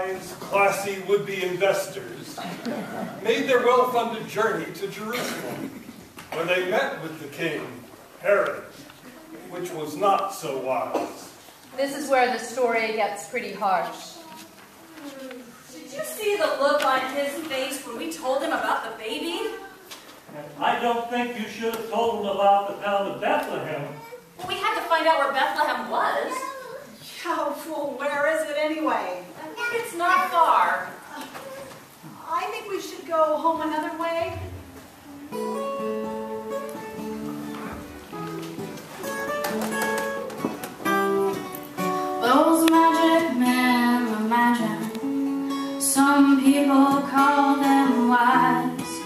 wise, classy would-be investors made their well-funded journey to Jerusalem, where they met with the king, Herod, which was not so wise. This is where the story gets pretty harsh. Did you see the look on his face when we told him about the baby? I don't think you should have told him about the town of Bethlehem. Well, we had to find out where Bethlehem was. Yeah, well, where is it anyway? It's not far. I think we should go home another way. Those magic men imagine. Some people call them wise,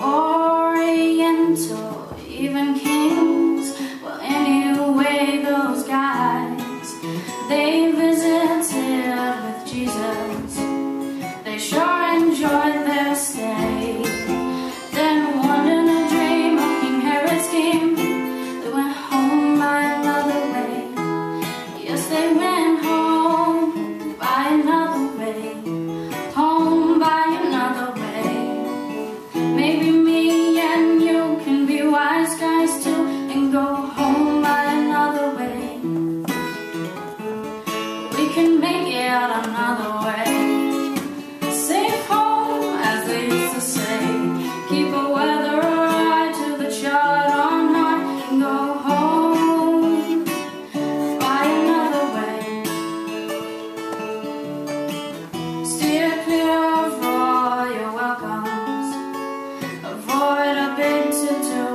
oriental, even kings. Well, anyway, those guys, they visited with Jesus. They sure enjoyed their stay. Then one in a dream of King Herod's scheme, they went home by another way. Yes, they went home by another way. Home by another way. Maybe me and you can be wise guys too and go home by another way. We can make it another way. Safe home, as they used to say. Keep a weather eye to the chart on high and go home by another way. Steer clear of royal welcomes. Avoid a big to-do.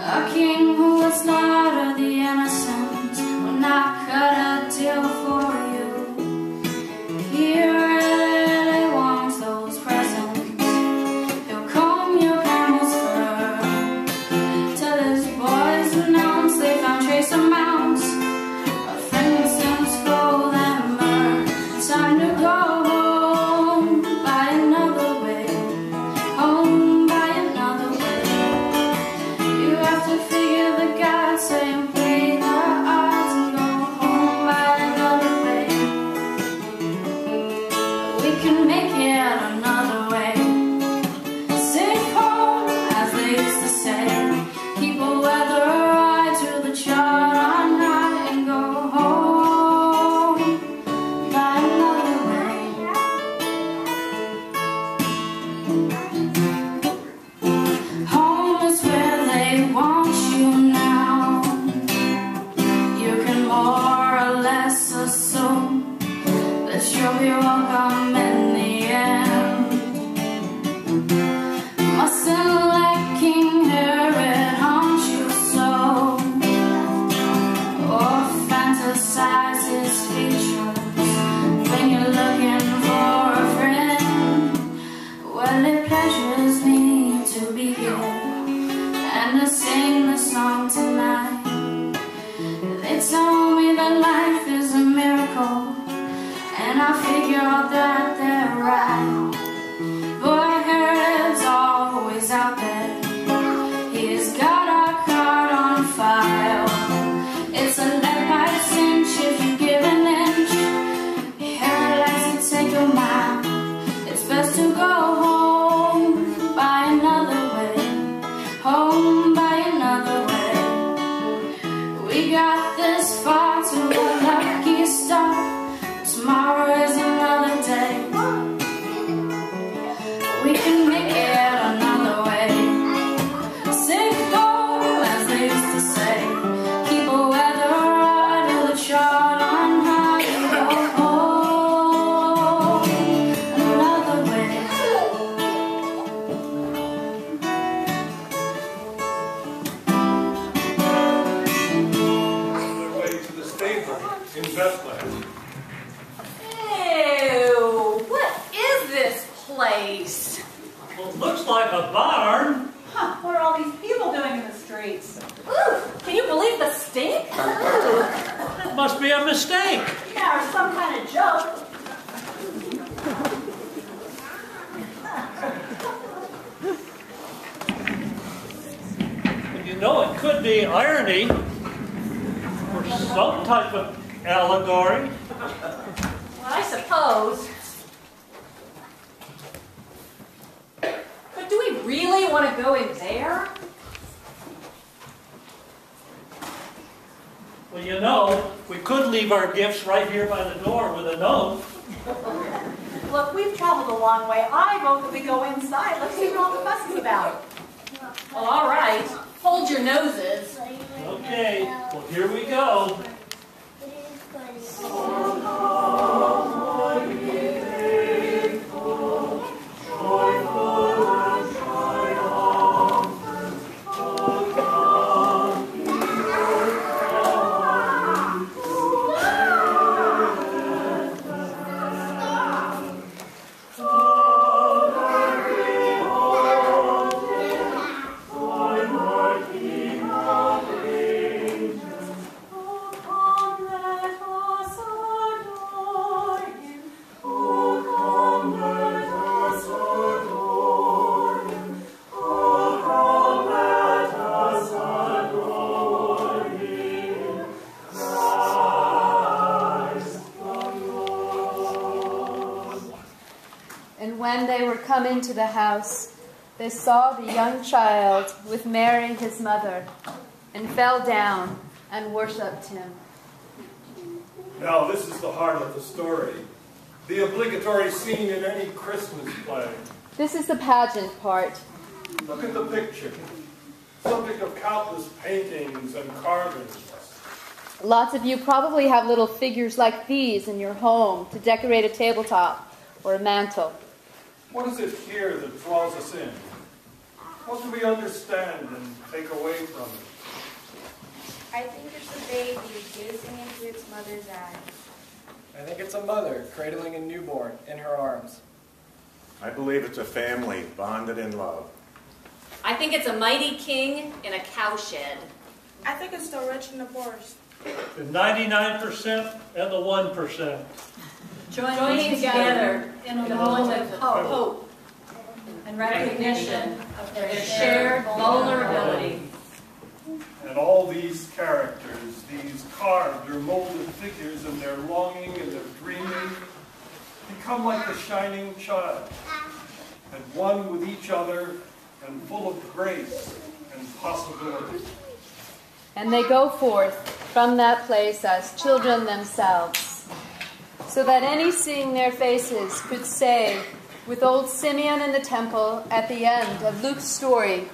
A king who would slaughter the innocent will not cut a deal for you. He really wants those presents. He'll comb your camel's fur. Tell his boys announce they found trace amounts of frankincense, gold, and myrrh. Time to go home by another way. Home by another way. You have to figure the gods say and play the odds and go home by another way. We can make it another way. Safe home, as they used to say. Keep a weather eye to the chart on high and go home by another way. Home is where they want you now. You can more or less assume that you'll be welcome in the end. Mustn't let King Herod haunt you so, or fantasize his features when you're looking for a friend. Well, it pleasures me to be here and to sing the song tonight. They tell me that life is a miracle, and I figure that they're right. But Herod's always out there. He's got our card on file. It's a lead pipe cinch if you give an inch. Herod likes to take a mile. It's best to go home by another way. Home by another way. We got this far to a lucky start. Tomorrow is another day. We can make it another way. Safe home, as they used to say. Keep a weather eye to the chart on high and go home another way. On their way to the stable in Bethlehem. Ew, what is this place? Well, it looks like a barn. Huh, what are all these people doing in the streets? Ooh, can you believe the stink? It must be a mistake. Yeah, or some kind of joke. You know, it could be irony or some type of allegory. Well, I suppose. suppose. But do we really want to go in there? Well, you know, we could leave our gifts right here by the door with a note. Look, we've traveled a long way. I vote that we go inside. Let's see what all the fuss is about. Well, all right. Hold your noses. Okay, well, here we go. When they were come into the house, they saw the young child with Mary his mother, and fell down and worshipped him. Now this is the heart of the story, the obligatory scene in any Christmas play. This is the pageant part. Look at the picture, subject of countless paintings and carvings. Lots of you probably have little figures like these in your home to decorate a tabletop or a mantle. What is it here that draws us in? What do we understand and take away from it? I think it's a baby gazing into its mother's eyes. I think it's a mother cradling a newborn in her arms. I believe it's a family bonded in love. I think it's a mighty king in a cowshed. I think it's the rich and the poor. The 99% and the 1%. Joining together in a moment of hope and recognition of their shared vulnerability. And all these characters, these carved or molded figures and their longing and their dreaming, become like the shining child, at one with each other and full of grace and possibility. And they go forth from that place as children themselves, so that any seeing their faces could say, with old Simeon in the temple at the end of Luke's story,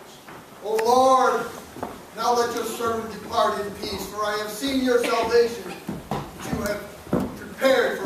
O Lord, now let your servant depart in peace, for I have seen your salvation, which you have prepared for